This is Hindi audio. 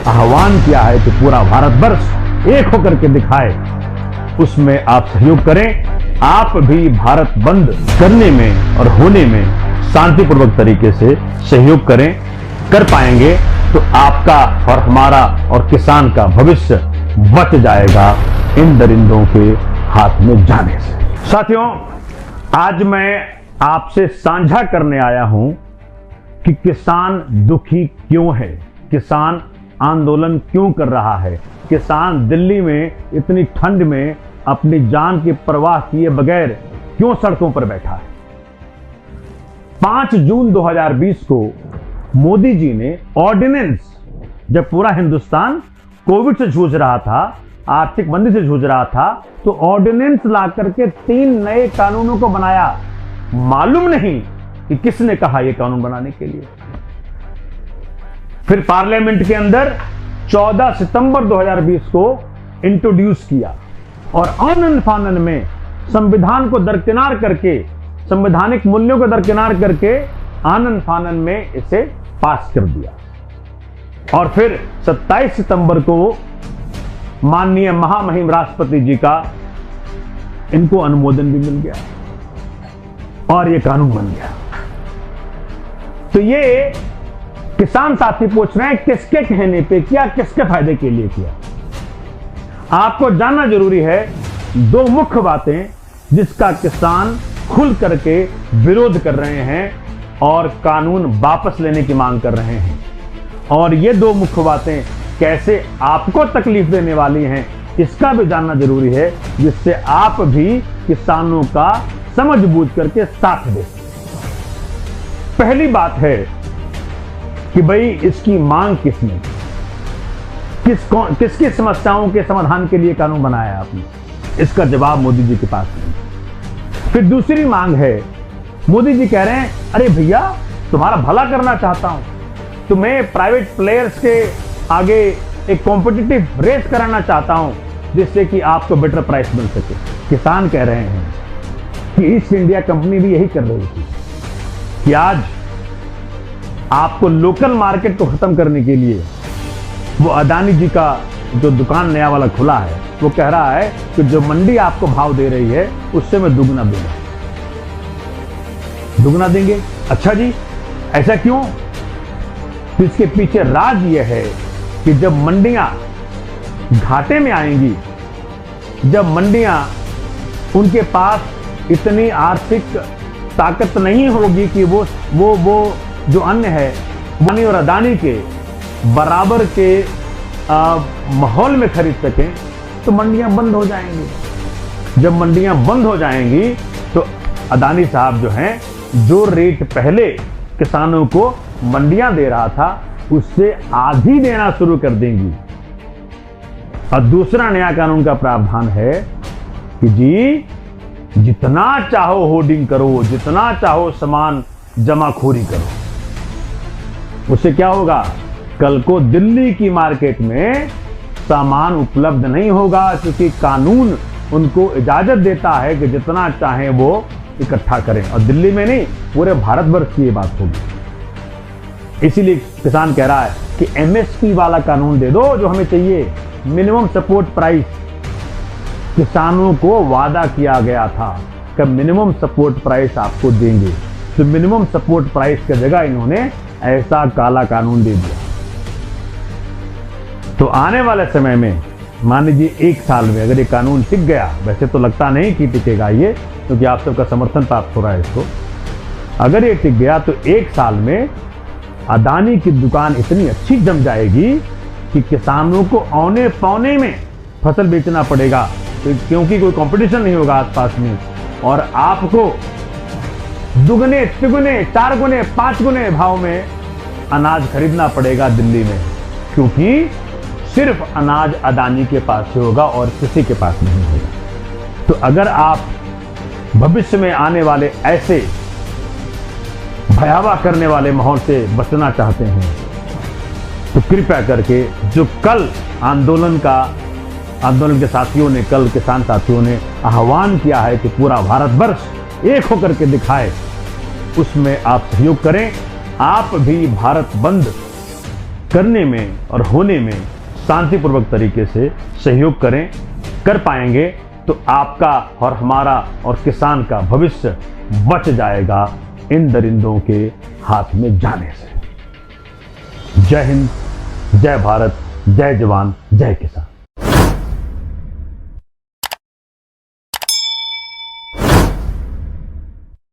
आह्वान किया है कि पूरा भारतवर्ष एक होकर के दिखाए, उसमें आप सहयोग करें। आप भी भारत बंद करने में और होने में शांतिपूर्वक तरीके से सहयोग करें। कर पाएंगे तो आपका और हमारा और किसान का भविष्य बच जाएगा इन दरिंदों के हाथ में जाने से। साथियों, आज मैं आपसे साझा करने आया हूं कि किसान दुखी क्यों है, किसान आंदोलन क्यों कर रहा है, किसान दिल्ली में इतनी ठंड में अपनी जान की परवाह किए बगैर क्यों सड़कों पर बैठा है। 5 जून 2020 को मोदी जी ने ऑर्डिनेंस, जब पूरा हिंदुस्तान कोविड से जूझ रहा था, आर्थिक मंदी से जूझ रहा था, तो ऑर्डिनेंस ला करके 3 नए कानूनों को बनाया। मालूम नहीं कि किसने कहा यह कानून बनाने के लिए। फिर पार्लियामेंट के अंदर 14 सितंबर 2020 को इंट्रोड्यूस किया और आनन फानन में संविधान को दरकिनार करके, संवैधानिक मूल्यों को दरकिनार करके आनन फानन में इसे पास कर दिया। और फिर 27 सितंबर को माननीय महामहिम राष्ट्रपति जी का इनको अनुमोदन भी मिल गया और यह कानून बन गया। तो ये किसान साथी पूछ रहे हैं किसके कहने पे किया, किसके फायदे के लिए किया। आपको जानना जरूरी है 2 मुख्य बातें जिसका किसान खुल करके विरोध कर रहे हैं और कानून वापस लेने की मांग कर रहे हैं। और ये 2 मुख्य बातें कैसे आपको तकलीफ देने वाली हैं, इसका भी जानना जरूरी है, जिससे आप भी किसानों का समझ बूझ करके साथ दें। पहली बात है कि भाई इसकी मांग किसने, किसकी समस्याओं के समाधान के लिए कानून बनाया आपने, इसका जवाब मोदी जी के पास नहीं। फिर दूसरी मांग है, मोदी जी कह रहे हैं अरे भैया तुम्हारा भला करना चाहता हूं, तुम्हें प्राइवेट प्लेयर्स के आगे एक कॉम्पिटिटिव रेस कराना चाहता हूं जिससे कि आपको बेटर प्राइस मिल सके। किसान कह रहे हैं कि ईस्ट इंडिया कंपनी भी यही कर रही थी कि आज आपको लोकल मार्केट को खत्म करने के लिए वो अदानी जी का जो दुकान नया वाला खुला है, वो कह रहा है कि जो मंडी आपको भाव दे रही है उससे मैं दुगना दूंगा। दुगना देंगे? अच्छा जी, ऐसा क्यों? तो इसके पीछे राज यह है कि जब मंडियां घाटे में आएंगी, जब मंडियां उनके पास इतनी आर्थिक ताकत नहीं होगी कि वो जो अन्न है अदानी और अदानी के बराबर के माहौल में खरीद सकें, तो मंडियां बंद हो जाएंगी। जब मंडियां बंद हो जाएंगी तो अदानी साहब जो हैं, जो रेट पहले किसानों को मंडियां दे रहा था उससे आधी देना शुरू कर देंगी। और दूसरा नया कानून का प्रावधान है कि जी जितना चाहो होर्डिंग करो, जितना चाहो सामान जमाखोरी करो। उससे क्या होगा? कल को दिल्ली की मार्केट में सामान उपलब्ध नहीं होगा, क्योंकि कानून उनको इजाजत देता है कि जितना चाहें वो इकट्ठा करें। और दिल्ली में नहीं, पूरे भारतवर्ष की ये बात होगी। इसीलिए किसान कह रहा है कि एमएसपी वाला कानून दे दो जो हमें चाहिए, मिनिमम सपोर्ट प्राइस। किसानों को वादा किया गया था कि मिनिमम सपोर्ट प्राइस आपको देंगे, तो मिनिमम सपोर्ट प्राइस की जगह इन्होंने ऐसा काला कानून दे दिया। तो आने वाले समय में मान लीजिए 1 साल में अगर ये कानून टिक गया, वैसे तो लगता नहीं कि टिकेगा ये, क्योंकि आप सबका समर्थन प्राप्त हो रहा है इसको, अगर ये टिक गया तो 1 साल में अदानी की दुकान इतनी अच्छी जम जाएगी कि किसानों को औने पौने में फसल बेचना पड़ेगा, क्योंकि कोई कंपटीशन नहीं होगा आसपास में, और आपको दुगने तिगुने 4 गुने 5 गुने भाव में अनाज खरीदना पड़ेगा दिल्ली में, क्योंकि सिर्फ अनाज अदानी के पास से होगा और किसी के पास नहीं होगा। तो अगर आप भविष्य में आने वाले ऐसे भयावह करने वाले माहौल से बचना चाहते हैं तो कृपया करके जो कल आंदोलन के साथियों ने, कल किसान साथियों ने आह्वान किया है कि पूरा भारतवर्ष एक होकर के दिखाए, उसमें आप सहयोग करें। आप भी भारत बंद करने में और होने में शांतिपूर्वक तरीके से सहयोग करें। कर पाएंगे तो आपका और हमारा और किसान का भविष्य बच जाएगा इन दरिंदों के हाथ में जाने से। जय हिंद, जय भारत, जय जवान, जय किसान।